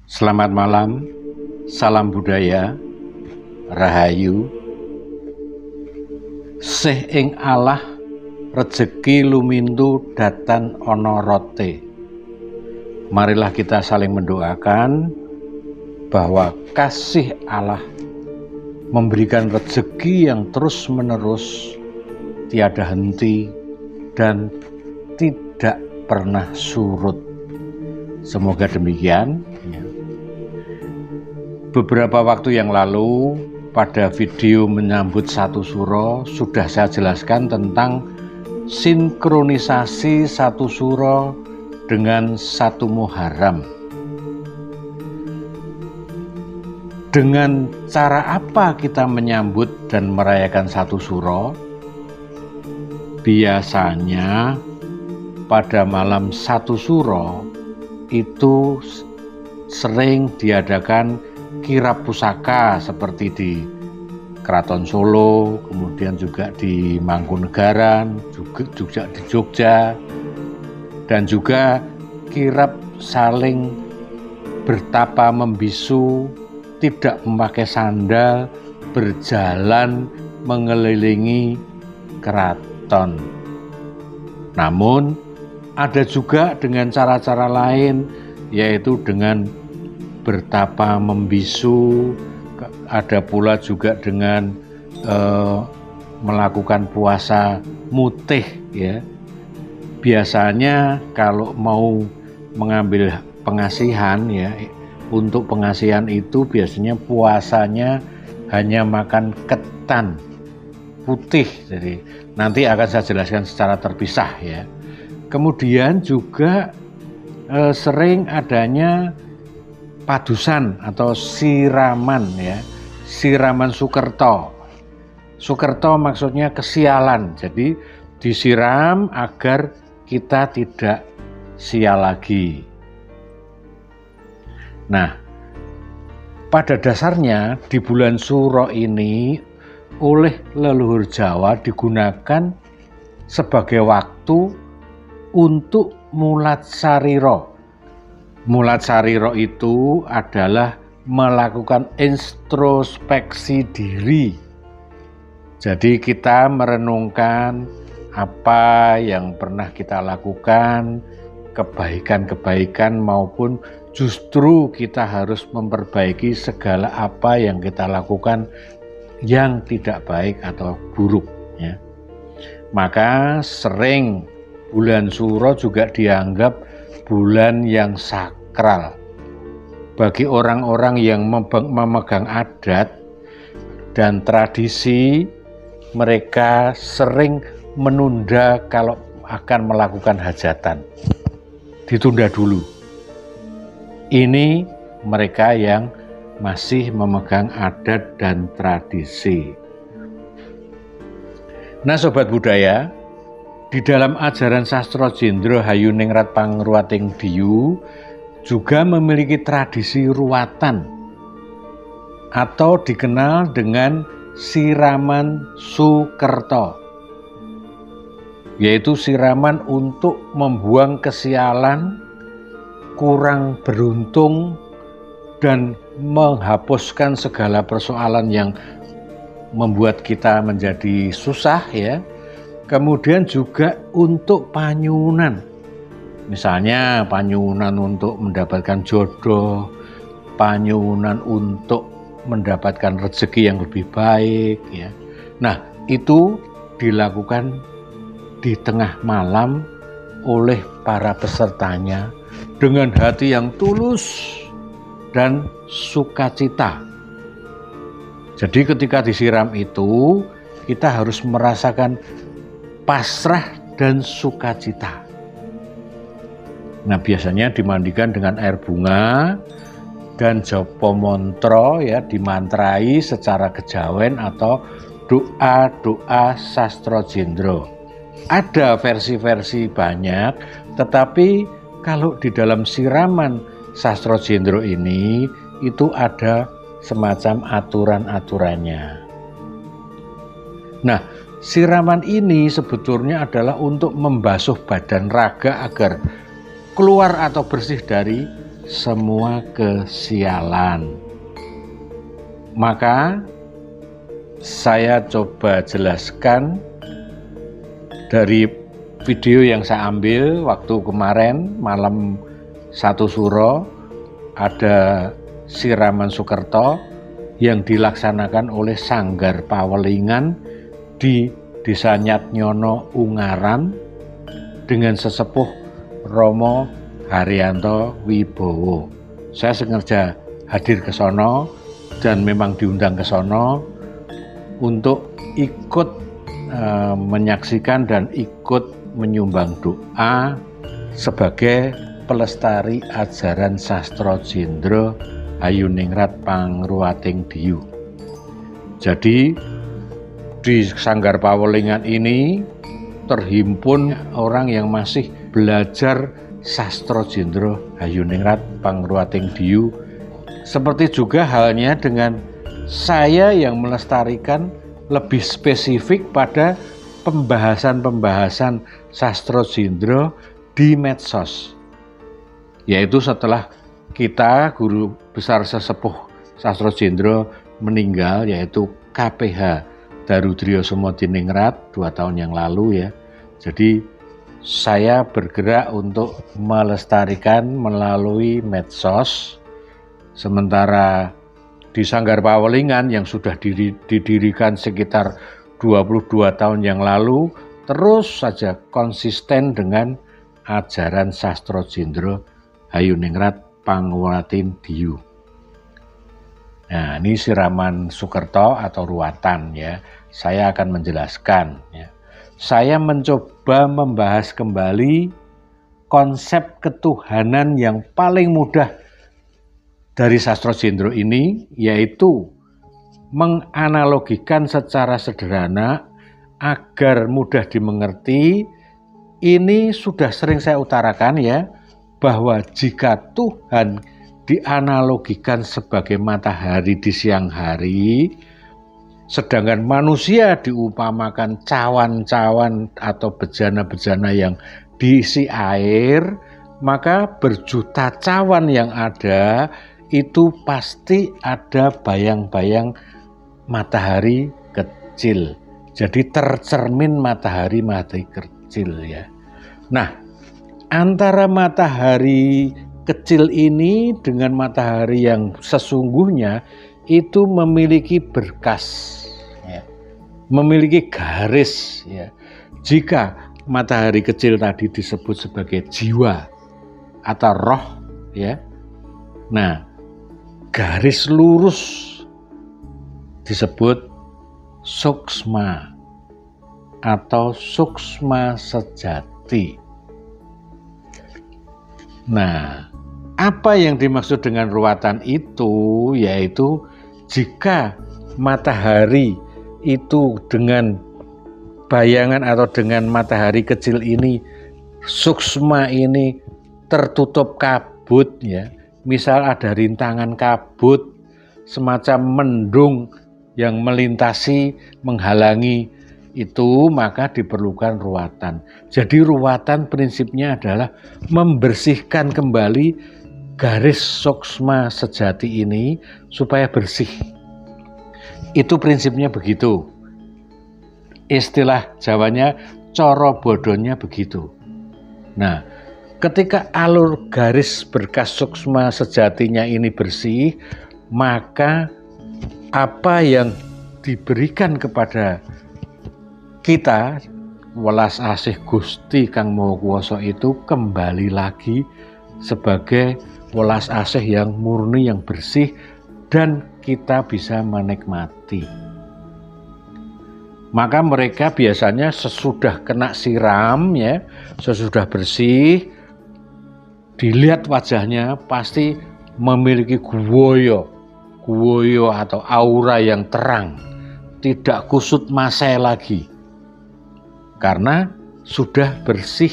Selamat malam, salam budaya, rahayu. Sih ing Allah rejeki lumintu datan ana rote. Marilah kita saling mendoakan bahwa kasih Allah memberikan rejeki yang terus-menerus, tiada henti dan tidak pernah surut. Semoga demikian. Beberapa waktu yang lalu pada video menyambut satu suro sudah saya jelaskan tentang sinkronisasi satu suro dengan satu Muharram. Dengan cara apa kita menyambut dan merayakan satu suro? Biasanya pada malam satu suro itu sering diadakan kirab pusaka seperti di Keraton Solo, kemudian juga di Mangkunegaran, juga di Jogja, dan juga kirab saling bertapa membisu, tidak memakai sandal, berjalan mengelilingi keraton. Namun ada juga dengan cara-cara lain, yaitu dengan bertapa membisu, ada pula juga dengan melakukan puasa mutih ya. Biasanya kalau mau mengambil pengasihan ya, untuk pengasihan itu biasanya puasanya hanya makan ketan putih. Jadi nanti akan saya jelaskan secara terpisah ya. Kemudian juga sering adanya padusan atau siraman ya, siraman Sukerto. Sukerto maksudnya kesialan, jadi disiram agar kita tidak sial lagi. Nah, pada dasarnya di bulan Suro ini oleh leluhur Jawa digunakan sebagai waktu untuk mulat sariro. Mulat sariro itu adalah melakukan introspeksi diri. Jadi kita merenungkan apa yang pernah kita lakukan, kebaikan-kebaikan maupun justru kita harus memperbaiki segala apa yang kita lakukan yang tidak baik atau buruk ya. Maka sering bulan Suro juga dianggap bulan yang sakral bagi orang-orang yang memegang adat dan tradisi. Mereka sering menunda kalau akan melakukan hajatan, ditunda dulu. Ini mereka yang masih memegang adat dan tradisi. Nah sobat budaya, di dalam ajaran Sastro Jendro Hayuningrat Pangruwating Diyu juga memiliki tradisi ruwatan atau dikenal dengan siraman Sukerto, yaitu siraman untuk membuang kesialan, kurang beruntung, dan menghapuskan segala persoalan yang membuat kita menjadi susah ya. Kemudian juga untuk panyunan, misalnya panyunan untuk mendapatkan jodoh, panyunan untuk mendapatkan rezeki yang lebih baik ya. Nah, itu dilakukan di tengah malam oleh para pesertanya dengan hati yang tulus dan sukacita. Jadi ketika disiram itu kita harus merasakan pasrah dan sukacita. Nah, biasanya dimandikan dengan air bunga dan jopo montro ya, dimantrai secara kejawen atau doa-doa Sastro Jendro. Ada versi-versi banyak, tetapi kalau di dalam siraman Sastro Jendro ini itu ada semacam aturan-aturannya. Nah, siraman ini sebetulnya adalah untuk membasuh badan raga agar keluar atau bersih dari semua kesialan. Maka saya coba jelaskan dari video yang saya ambil waktu kemarin malam 1 Suro, ada siraman Sukerto yang dilaksanakan oleh Sanggar Pawelingan di Desa Nyatnyono Ungaran dengan sesepuh Romo Haryanto Wibowo. Saya sengaja hadir ke sono dan memang diundang ke sono untuk ikut menyaksikan dan ikut menyumbang doa sebagai pelestari ajaran Sastro Jendro Hayuningrat Pangruwating Diyu. Jadi di Sanggar Pawelingan ini terhimpun orang yang masih belajar Sastro Jendro Hayuningrat Pangruwating Diyu. Seperti juga halnya dengan saya yang melestarikan lebih spesifik pada pembahasan-pembahasan Sastro Jendro di medsos. Yaitu setelah kita guru besar sesepuh Sastro Jendro meninggal, yaitu KPH Darudrio Sumodiningrat 2 tahun yang lalu ya. Jadi saya bergerak untuk melestarikan melalui medsos, sementara di Sanggar Pawelingan yang sudah didirikan sekitar 22 tahun yang lalu terus saja konsisten dengan ajaran Sastro Jendro Hayuningrat Pangruwating Diyu. Nah, ini siraman Sukerto atau ruatan ya. Saya akan menjelaskan ya. Saya mencoba membahas kembali konsep ketuhanan yang paling mudah dari Sastro Jendro ini, yaitu menganalogikan secara sederhana agar mudah dimengerti. Ini sudah sering saya utarakan ya, bahwa jika Tuhan dianalogikan sebagai matahari di siang hari, sedangkan manusia diumpamakan cawan-cawan atau bejana-bejana yang diisi air, maka berjuta cawan yang ada itu pasti ada bayang-bayang matahari kecil. Jadi tercermin matahari kecil ya. Nah, antara matahari kecil ini dengan matahari yang sesungguhnya itu memiliki berkas ya, memiliki garis ya. Jika matahari kecil tadi disebut sebagai jiwa atau roh ya. Nah, garis lurus disebut suksma atau suksma sejati. Nah, apa yang dimaksud dengan ruatan itu? Yaitu jika matahari itu dengan bayangan atau dengan matahari kecil ini, suksma ini tertutup kabut ya. Misal ada rintangan kabut, semacam mendung yang melintasi, menghalangi itu, maka diperlukan ruatan. Jadi ruatan prinsipnya adalah membersihkan kembali garis suksma sejati ini supaya bersih. Itu prinsipnya begitu. Istilah Jawanya coro bodonya begitu. Nah, ketika alur garis berkas suksma sejatinya ini bersih, maka apa yang diberikan kepada kita, welas asih Gusti Kang Maha Kuwasa itu kembali lagi sebagai welas asih yang murni, yang bersih, dan kita bisa menikmati. Maka mereka biasanya sesudah kena siram ya, sesudah bersih, dilihat wajahnya pasti memiliki guwoyo atau aura yang terang, tidak kusut masai lagi, karena sudah bersih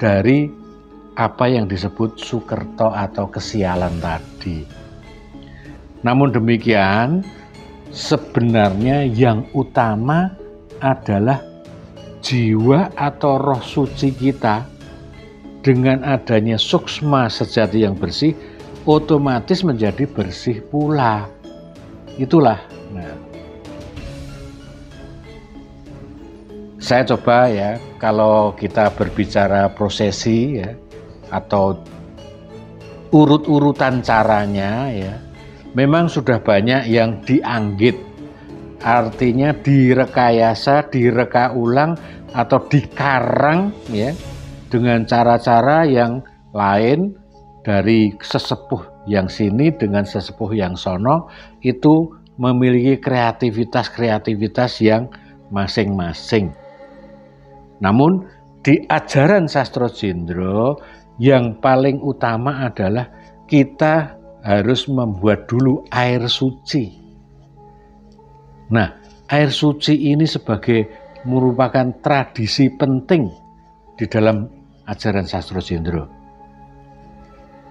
dari apa yang disebut Sukerto atau kesialan tadi. Namun demikian, sebenarnya yang utama adalah jiwa atau roh suci kita dengan adanya suksma sejati yang bersih otomatis menjadi bersih pula. Itulah. Nah, saya coba ya, kalau kita berbicara prosesi ya, atau urut-urutan caranya ya, memang sudah banyak yang dianggit, artinya direkayasa, direka ulang atau dikarang ya, dengan cara-cara yang lain dari sesepuh yang sini dengan sesepuh yang sono, itu memiliki kreativitas yang masing-masing. Namun di ajaran Sastro Jendro yang paling utama adalah kita harus membuat dulu air suci. Nah, air suci ini sebagai merupakan tradisi penting di dalam ajaran Sastro Jendro.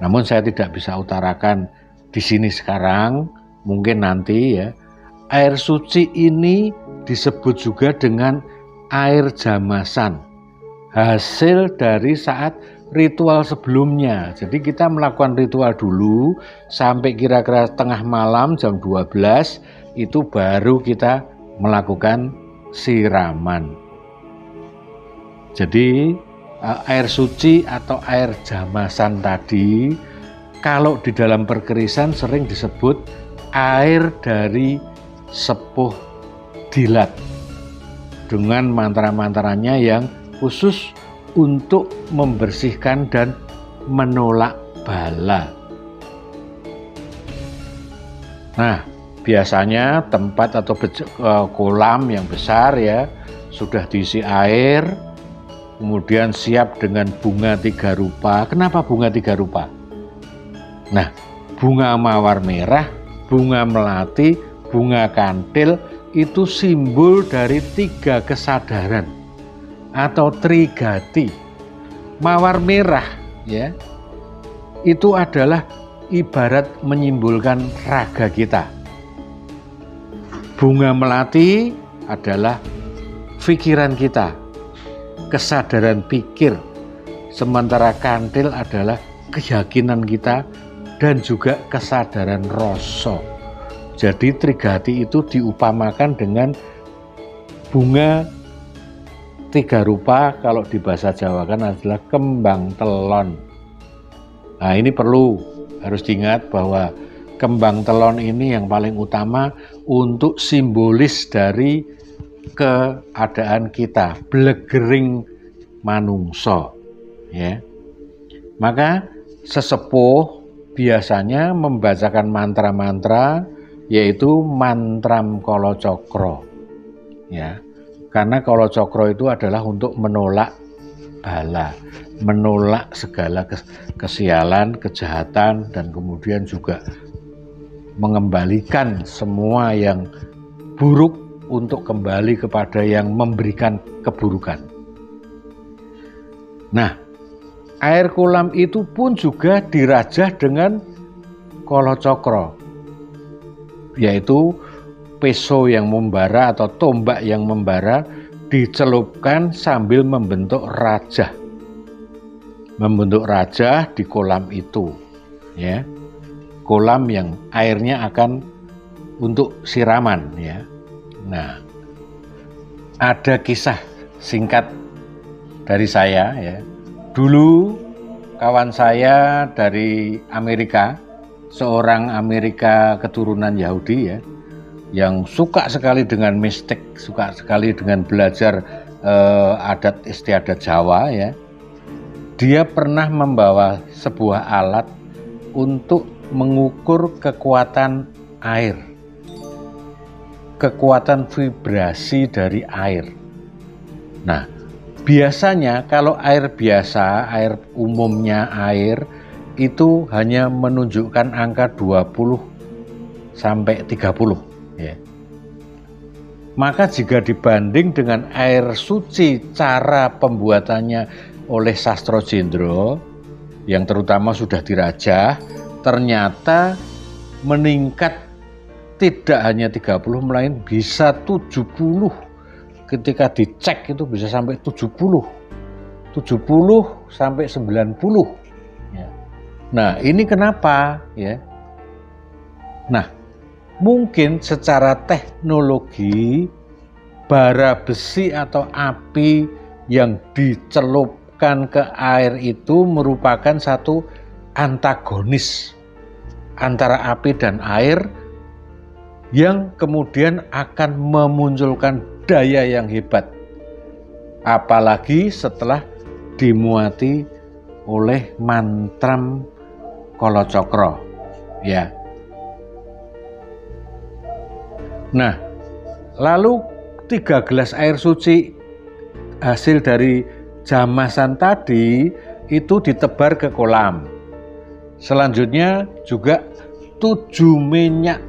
Namun saya tidak bisa utarakan di sini sekarang, mungkin nanti ya. Air suci ini disebut juga dengan air jamasan, hasil dari saat ritual sebelumnya. Jadi kita melakukan ritual dulu sampai kira-kira tengah malam jam 12, itu baru kita melakukan siraman. Jadi air suci atau air jamasan tadi, kalau di dalam perkerisan sering disebut air dari sepuh dilat, dengan mantra-mantranya yang khusus untuk membersihkan dan menolak bala. Nah, biasanya tempat atau kolam yang besar ya sudah diisi air, kemudian siap dengan bunga 3 rupa. Kenapa bunga 3 rupa? Nah, bunga mawar merah, bunga melati, bunga kantil itu simbol dari 3 kesadaran atau trigati. Mawar merah ya, itu adalah ibarat menyimbolkan raga kita. Bunga melati adalah pikiran kita, kesadaran pikir. Sementara kantil adalah keyakinan kita dan juga kesadaran rasa. Jadi trigati itu diupamakan dengan bunga 3 rupa, kalau di bahasa Jawa kan adalah kembang telon. Nah, ini harus diingat bahwa kembang telon ini yang paling utama untuk simbolis dari keadaan kita, blegering manungso ya. Maka sesepuh biasanya membacakan mantra-mantra, yaitu mantram Kalacakra ya, karena Kalacakra itu adalah untuk menolak bala, menolak segala kesialan, kejahatan, dan kemudian juga mengembalikan semua yang buruk untuk kembali kepada yang memberikan keburukan. Nah, air kolam itu pun juga dirajah dengan Kalacakra, yaitu peso yang membara atau tombak yang membara dicelupkan sambil membentuk rajah. Membentuk rajah di kolam itu ya. Kolam yang airnya akan untuk siraman ya. Nah, ada kisah singkat dari saya ya. Dulu kawan saya dari Amerika, seorang Amerika keturunan Yahudi ya, yang suka sekali dengan mistik, suka sekali dengan belajar adat istiadat Jawa ya. Dia pernah membawa sebuah alat untuk mengukur kekuatan air, kekuatan vibrasi dari air. Nah, biasanya kalau air biasa, air umumnya air itu hanya menunjukkan angka 20 sampai 30 ya. Maka jika dibanding dengan air suci, cara pembuatannya oleh Sastro Jendro yang terutama sudah dirajah, ternyata meningkat tidak hanya 30 melainkan bisa 70. Ketika dicek itu bisa sampai 70 sampai 90 ya. Nah, ini kenapa ya? Nah, mungkin secara teknologi bara besi atau api yang dicelupkan ke air itu merupakan satu antagonis antara api dan air yang kemudian akan memunculkan daya yang hebat, apalagi setelah dimuati oleh mantram Kalacakra ya. Nah, lalu 3 gelas air suci hasil dari jamasan tadi itu ditebar ke kolam. Selanjutnya juga 7 minyak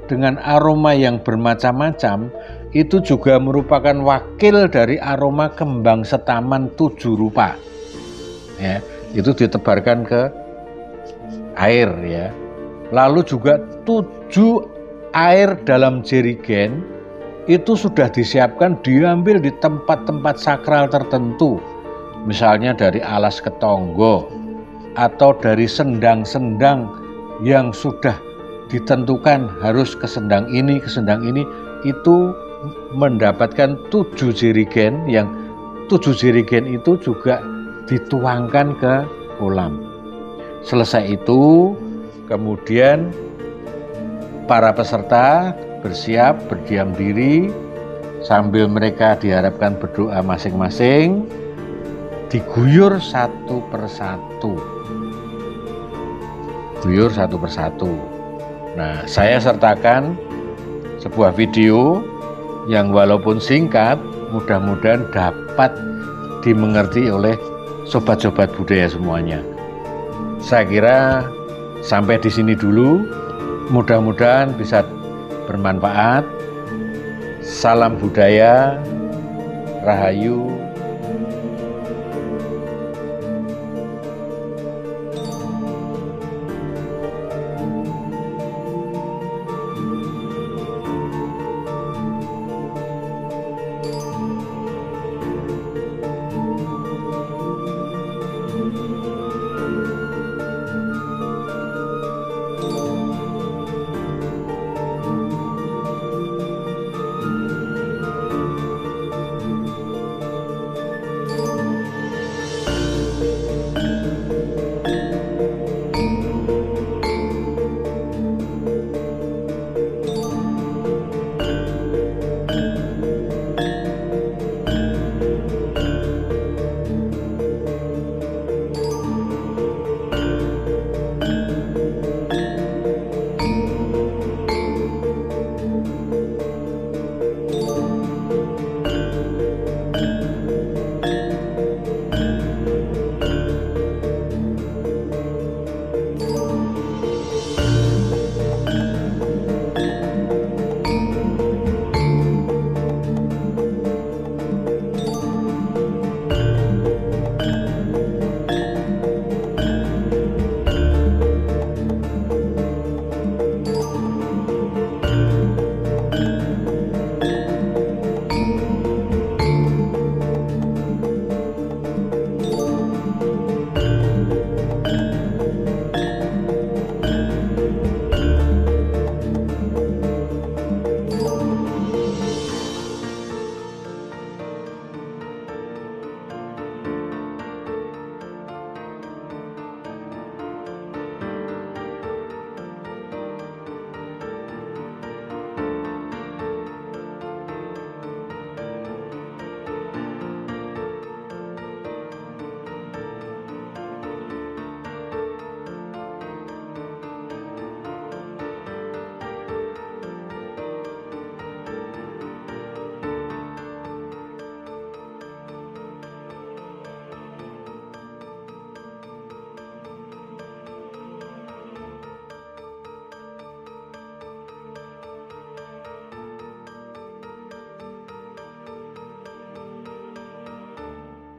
dengan aroma yang bermacam-macam itu juga merupakan wakil dari aroma kembang setaman 7 rupa. Ya, itu ditebarkan ke air ya. Lalu juga 7 air dalam jerigen itu sudah disiapkan, diambil di tempat-tempat sakral tertentu. Misalnya dari alas ketonggo atau dari sendang-sendang yang sudah ditentukan harus ke sendang ini, itu mendapatkan 7 jerigen, yang 7 jerigen itu juga dituangkan ke kolam. Selesai itu, kemudian para peserta bersiap berdiam diri sambil mereka diharapkan berdoa masing-masing, diguyur satu persatu. Guyur satu persatu. Nah, saya sertakan sebuah video yang walaupun singkat, mudah-mudahan dapat dimengerti oleh sobat-sobat budaya semuanya. Saya kira sampai di sini dulu, mudah-mudahan bisa bermanfaat. Salam budaya, Rahayu.